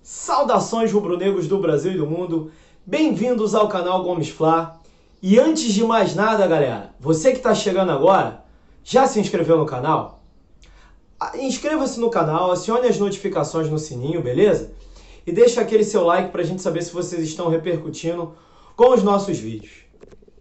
Saudações rubro-negros do Brasil e do mundo, bem-vindos ao canal Gomes Fla. E antes de mais nada, galera, você que está chegando agora, já se inscreveu no canal? Inscreva-se no canal, acione as notificações no sininho, beleza? E deixa aquele seu like para a gente saber se vocês estão repercutindo com os nossos vídeos.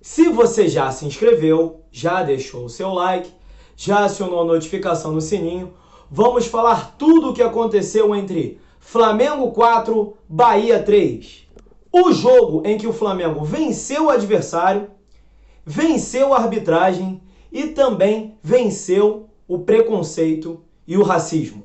Se você já se inscreveu, já deixou o seu like, já acionou a notificação no sininho, vamos falar tudo o que aconteceu entre Flamengo 4, Bahia 3. O jogo em que o Flamengo venceu o adversário, venceu a arbitragem e também venceu o preconceito e o racismo.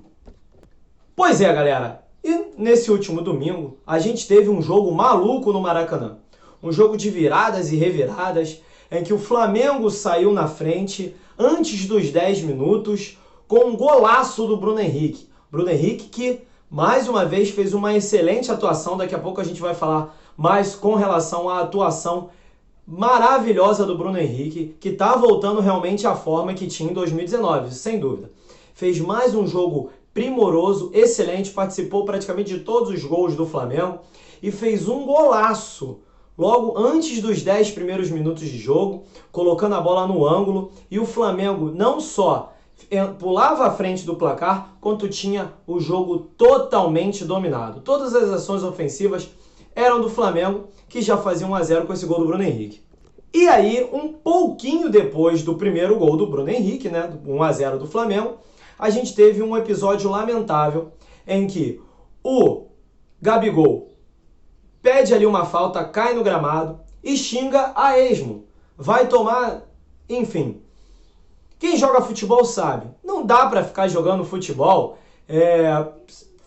Pois é, galera, e nesse último domingo a gente teve um jogo maluco no Maracanã. Um jogo de viradas e reviradas, em que o Flamengo saiu na frente antes dos 10 minutos com um golaço do Bruno Henrique. Bruno Henrique que, mais uma vez, fez uma excelente atuação. Daqui a pouco a gente vai falar mais com relação à atuação maravilhosa do Bruno Henrique, que está voltando realmente à forma que tinha em 2019, sem dúvida. Fez mais um jogo primoroso, excelente, participou praticamente de todos os gols do Flamengo e fez um golaço logo antes dos 10 primeiros minutos de jogo, colocando a bola no ângulo, e o Flamengo não só pulava à frente do placar, quanto tinha o jogo totalmente dominado. Todas as ações ofensivas eram do Flamengo, que já fazia 1-0 com esse gol do Bruno Henrique. E aí, um pouquinho depois do primeiro gol do Bruno Henrique, né, 1-0 do Flamengo, a gente teve um episódio lamentável em que o Gabigol pede ali uma falta, cai no gramado e xinga a esmo. Vai tomar, enfim. Quem joga futebol sabe, não dá para ficar jogando futebol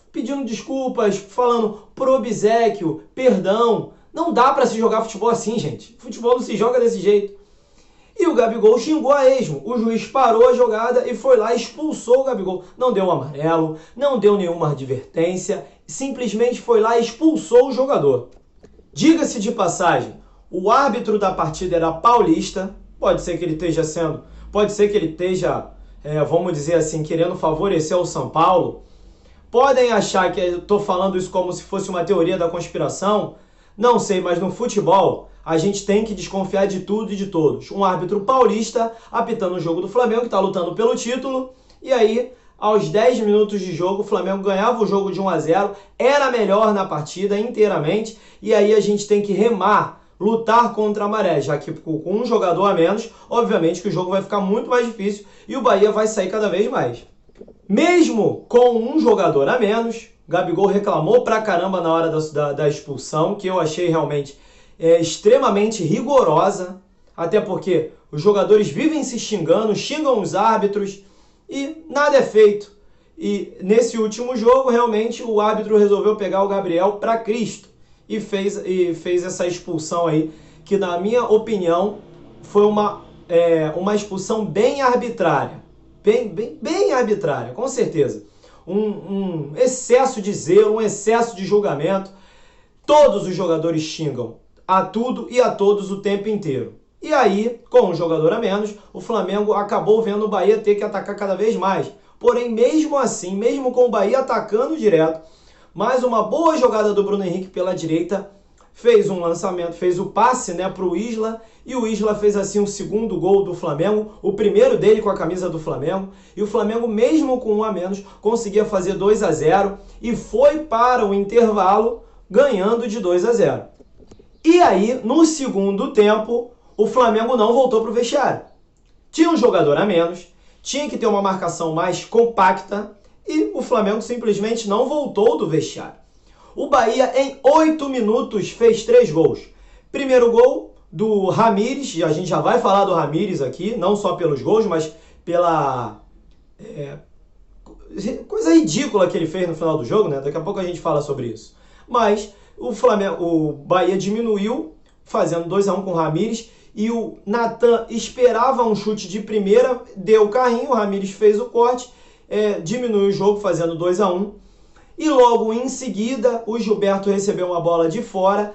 pedindo desculpas, falando por obséquio, perdão. Não dá para se jogar futebol assim, gente. Futebol não se joga desse jeito. E o Gabigol xingou a esmo. O juiz parou a jogada e foi lá e expulsou o Gabigol. Não deu amarelo, não deu nenhuma advertência, simplesmente foi lá e expulsou o jogador. Diga-se de passagem, o árbitro da partida era paulista, pode ser que ele esteja, vamos dizer assim, querendo favorecer o São Paulo. Podem achar que eu estou falando isso como se fosse uma teoria da conspiração, não sei, mas no futebol a gente tem que desconfiar de tudo e de todos. Um árbitro paulista apitando o jogo do Flamengo, que está lutando pelo título, e aí, aos 10 minutos de jogo, o Flamengo ganhava o jogo de 1-0, era melhor na partida inteiramente, e aí a gente tem que remar, lutar contra a maré, já que com um jogador a menos, obviamente que o jogo vai ficar muito mais difícil e o Bahia vai sair cada vez mais. Mesmo com um jogador a menos, Gabigol reclamou pra caramba na hora da expulsão, que eu achei realmente extremamente rigorosa, até porque os jogadores vivem se xingando, xingam os árbitros e nada é feito. E nesse último jogo, realmente, o árbitro resolveu pegar o Gabriel para Cristo e fez essa expulsão aí, que na minha opinião foi uma expulsão bem arbitrária. Bem arbitrária, com certeza. Um excesso de zelo, um excesso de julgamento. Todos os jogadores xingam a tudo e a todos o tempo inteiro. E aí, com um jogador a menos, o Flamengo acabou vendo o Bahia ter que atacar cada vez mais. Porém, mesmo assim, mesmo com o Bahia atacando direto, mais uma boa jogada do Bruno Henrique pela direita, fez um lançamento, fez o passe, né, para o Isla, e o Isla fez assim o segundo gol do Flamengo, o primeiro dele com a camisa do Flamengo, e o Flamengo, mesmo com um a menos, conseguia fazer 2-0 e foi para o intervalo ganhando de 2-0. E aí, no segundo tempo, o Flamengo não voltou para o vestiário. Tinha um jogador a menos, tinha que ter uma marcação mais compacta e o Flamengo simplesmente não voltou do vestiário. O Bahia, em 8 minutos, fez 3 gols. Primeiro gol do Ramires, a gente já vai falar do Ramires aqui, não só pelos gols, mas pela coisa ridícula que ele fez no final do jogo, né? Daqui a pouco a gente fala sobre isso. Mas o Bahia diminuiu, fazendo 2-1 com o Ramires, e o Natan esperava um chute de primeira, deu o carrinho, o Ramires fez o corte, diminuiu o jogo, fazendo 2-1. E logo em seguida, o Gilberto recebeu uma bola de fora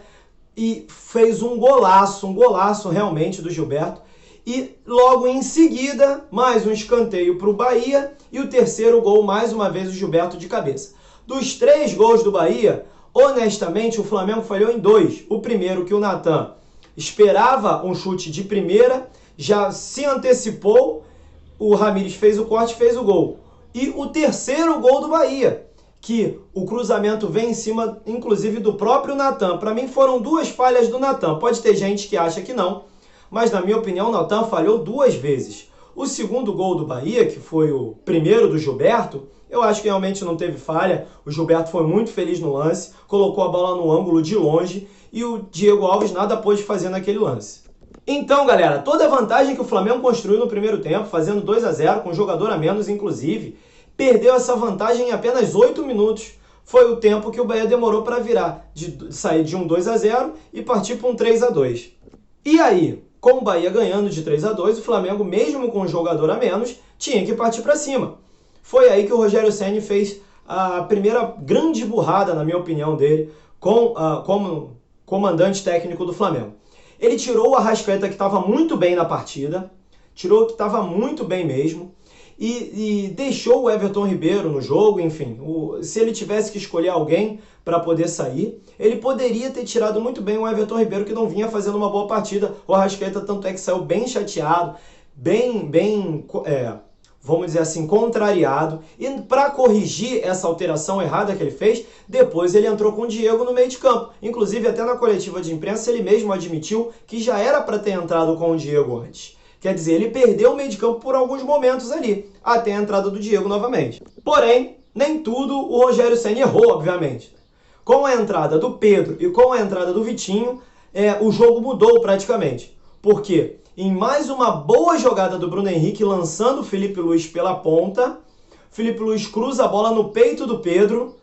e fez um golaço realmente do Gilberto. E logo em seguida, mais um escanteio para o Bahia e o terceiro gol, mais uma vez, o Gilberto de cabeça. Dos 3 gols do Bahia, honestamente, o Flamengo falhou em 2. O primeiro, que o Natan esperava um chute de primeira, já se antecipou, o Ramires fez o corte, fez o gol. E o terceiro gol do Bahia, que o cruzamento vem em cima, inclusive, do próprio Natan. Para mim, foram 2 falhas do Natan. Pode ter gente que acha que não, mas, na minha opinião, o Natan falhou 2 vezes. O segundo gol do Bahia, que foi o primeiro do Gilberto, eu acho que realmente não teve falha. O Gilberto foi muito feliz no lance, colocou a bola no ângulo de longe e o Diego Alves nada pôde fazer naquele lance. Então, galera, toda a vantagem que o Flamengo construiu no primeiro tempo, fazendo 2-0, com um jogador a menos, inclusive, perdeu essa vantagem em apenas 8 minutos. Foi o tempo que o Bahia demorou para virar, de sair de um 2-0 e partir para um 3-2. E aí, com o Bahia ganhando de 3-2, o Flamengo, mesmo com um jogador a menos, tinha que partir para cima. Foi aí que o Rogério Ceni fez a primeira grande burrada, na minha opinião, dele, como comandante técnico do Flamengo. Ele tirou o Arrascaeta, que estava muito bem na partida, tirou que estava muito bem mesmo, e deixou o Everton Ribeiro no jogo. Enfim, se ele tivesse que escolher alguém para poder sair, ele poderia ter tirado muito bem o Everton Ribeiro, que não vinha fazendo uma boa partida. O Arrascaeta, tanto é que saiu bem chateado, vamos dizer assim, contrariado. E para corrigir essa alteração errada que ele fez, depois ele entrou com o Diego no meio de campo. Inclusive, até na coletiva de imprensa, ele mesmo admitiu que já era para ter entrado com o Diego antes. Quer dizer, ele perdeu o meio de campo por alguns momentos ali, até a entrada do Diego novamente. Porém, nem tudo o Rogério Ceni errou, obviamente. Com a entrada do Pedro e com a entrada do Vitinho, o jogo mudou praticamente. Por quê? Em mais uma boa jogada do Bruno Henrique, lançando o Felipe Luiz pela ponta, Felipe Luiz cruza a bola no peito do Pedro,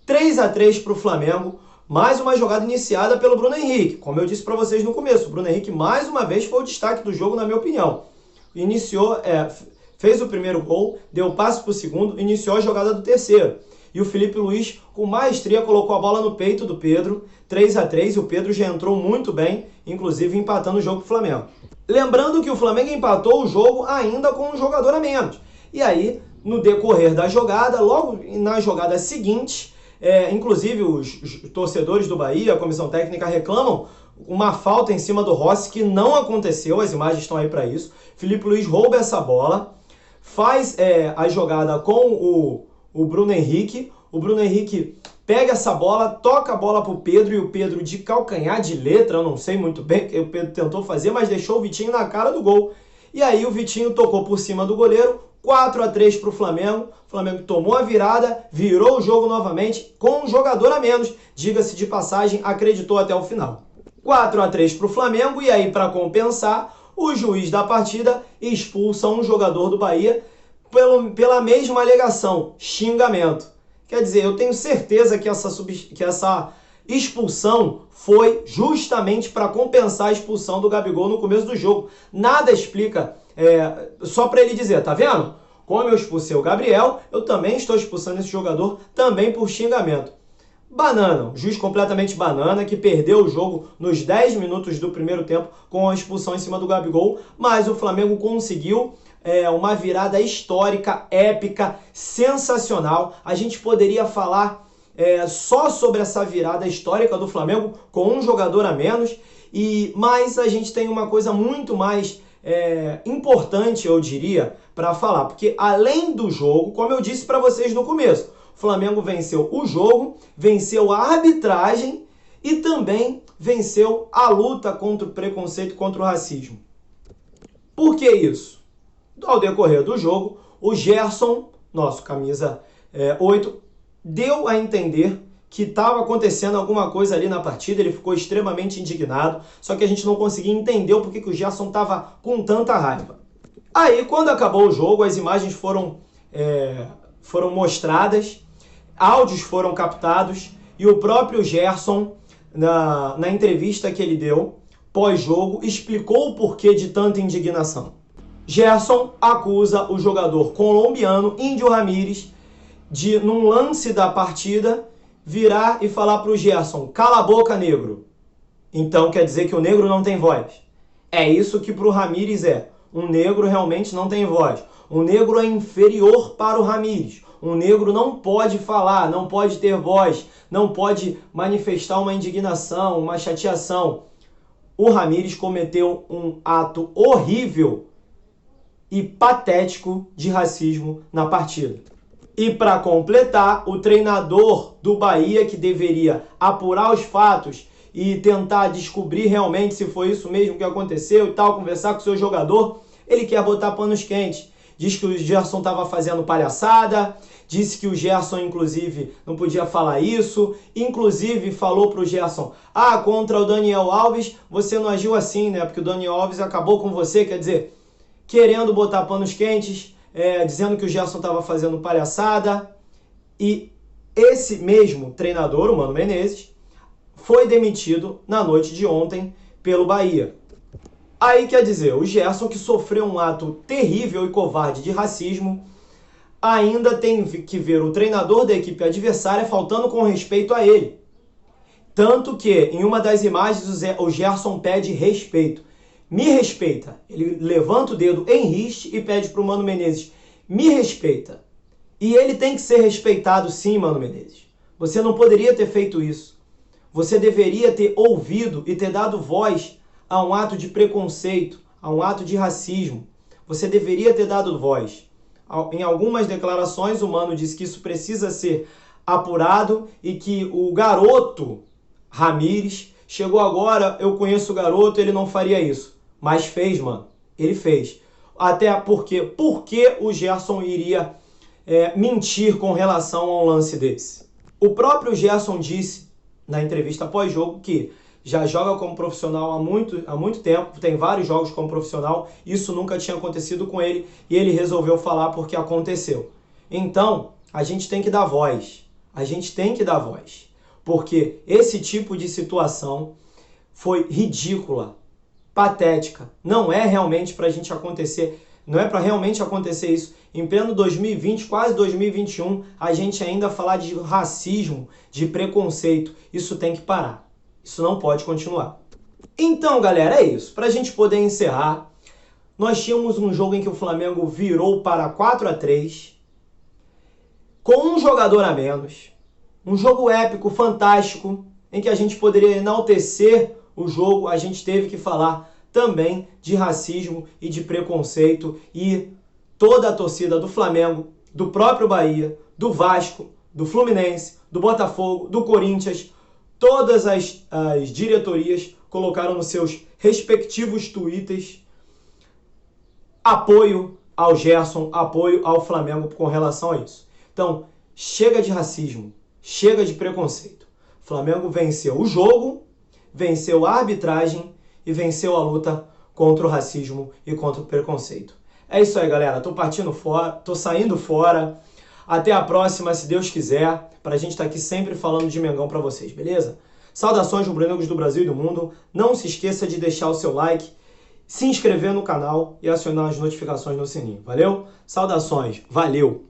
3-3 para o Flamengo. Mais uma jogada iniciada pelo Bruno Henrique. Como eu disse para vocês no começo, o Bruno Henrique mais uma vez foi o destaque do jogo, na minha opinião. Fez o primeiro gol, deu passe para o segundo, iniciou a jogada do terceiro. E o Felipe Luiz, com maestria, colocou a bola no peito do Pedro, 3-3, e o Pedro já entrou muito bem, inclusive empatando o jogo para o Flamengo. Lembrando que o Flamengo empatou o jogo ainda com um jogador a menos. E aí, no decorrer da jogada, logo na jogada seguinte, inclusive os torcedores do Bahia, a comissão técnica, reclamam uma falta em cima do Rossi, que não aconteceu, as imagens estão aí para isso. Felipe Luiz rouba essa bola, faz a jogada com o Bruno Henrique. O Bruno Henrique pega essa bola, toca a bola para o Pedro, e o Pedro, de calcanhar de letra, eu não sei muito bem o que o Pedro tentou fazer, mas deixou o Vitinho na cara do gol. E aí o Vitinho tocou por cima do goleiro, 4-3 para o Flamengo. O Flamengo tomou a virada, virou o jogo novamente com um jogador a menos. Diga-se de passagem, acreditou até o final. 4-3 para o Flamengo, e aí, para compensar, o juiz da partida expulsa um jogador do Bahia pela mesma alegação, xingamento. Quer dizer, eu tenho certeza que essa expulsão foi justamente para compensar a expulsão do Gabigol no começo do jogo. Nada explica, só para ele dizer, tá vendo? Como eu expulsei o Gabriel, eu também estou expulsando esse jogador também por xingamento. Banana, juiz completamente banana, que perdeu o jogo nos 10 minutos do primeiro tempo com a expulsão em cima do Gabigol, mas o Flamengo conseguiu uma virada histórica, épica, sensacional. A gente poderia falar só sobre essa virada histórica do Flamengo com um jogador a menos, mas a gente tem uma coisa muito mais importante, eu diria, para falar, porque além do jogo, como eu disse para vocês no começo, o Flamengo venceu o jogo, venceu a arbitragem e também venceu a luta contra o preconceito, contra o racismo. Por que isso? Ao decorrer do jogo, o Gerson, nosso camisa 8, deu a entender que estava acontecendo alguma coisa ali na partida. Ele ficou extremamente indignado, só que a gente não conseguia entender o porquê que o Gerson estava com tanta raiva. Aí, quando acabou o jogo, as imagens foram mostradas, áudios foram captados, e o próprio Gerson, na entrevista que ele deu, pós-jogo, explicou o porquê de tanta indignação. Gerson acusa o jogador colombiano Índio Ramírez de, num lance da partida, virar e falar para o Gerson: cala a boca, negro. Então quer dizer que o negro não tem voz. É isso que para o Ramírez um negro realmente não tem voz. O negro é inferior para o Ramírez. Um negro não pode falar, não pode ter voz, não pode manifestar uma indignação, uma chateação. O Ramires cometeu um ato horrível e patético de racismo na partida. E para completar, o treinador do Bahia, que deveria apurar os fatos e tentar descobrir realmente se foi isso mesmo que aconteceu e tal, conversar com o seu jogador, ele quer botar panos quentes. Diz que o Gerson estava fazendo palhaçada, disse que o Gerson, inclusive, não podia falar isso, inclusive falou para o Gerson, contra o Daniel Alves, você não agiu assim, né? Porque o Daniel Alves acabou com você, quer dizer, querendo botar panos quentes, dizendo que o Gerson estava fazendo palhaçada. E esse mesmo treinador, o Mano Menezes, foi demitido na noite de ontem pelo Bahia. Aí quer dizer, o Gerson, que sofreu um ato terrível e covarde de racismo, ainda tem que ver o treinador da equipe adversária faltando com respeito a ele. Tanto que, em uma das imagens, o Gerson pede respeito. Me respeita. Ele levanta o dedo em riste e pede para o Mano Menezes, me respeita. E ele tem que ser respeitado sim, Mano Menezes. Você não poderia ter feito isso. Você deveria ter ouvido e ter dado voz a um ato de preconceito, a um ato de racismo. Você deveria ter dado voz. Em algumas declarações, o Mano disse que isso precisa ser apurado e que o garoto Ramires chegou agora, eu conheço o garoto, ele não faria isso. Mas fez, mano. Ele fez. Até porque, por que o Gerson iria mentir com relação a um lance desse? O próprio Gerson disse na entrevista pós-jogo que já joga como profissional há muito tempo, tem vários jogos como profissional, isso nunca tinha acontecido com ele e ele resolveu falar porque aconteceu. Então, a gente tem que dar voz, porque esse tipo de situação foi ridícula, patética, não é realmente para a gente acontecer, não é para realmente acontecer isso. Em pleno 2020, quase 2021, a gente ainda falar de racismo, de preconceito, isso tem que parar. Isso não pode continuar. Então, galera, é isso. Para a gente poder encerrar, nós tínhamos um jogo em que o Flamengo virou para 4-3, com um jogador a menos. Um jogo épico, fantástico, em que a gente poderia enaltecer o jogo. A gente teve que falar também de racismo e de preconceito. E toda a torcida do Flamengo, do próprio Bahia, do Vasco, do Fluminense, do Botafogo, do Corinthians, todas as diretorias colocaram nos seus respectivos twitters apoio ao Gerson, apoio ao Flamengo com relação a isso. Então, chega de racismo, chega de preconceito. O Flamengo venceu o jogo, venceu a arbitragem e venceu a luta contra o racismo e contra o preconceito. É isso aí, galera. Tô partindo fora, tô saindo fora. Até a próxima, se Deus quiser, pra gente estar aqui sempre falando de Mengão pra vocês, beleza? Saudações rubro-negros do Brasil e do mundo. Não se esqueça de deixar o seu like, se inscrever no canal e acionar as notificações no sininho. Valeu? Saudações. Valeu!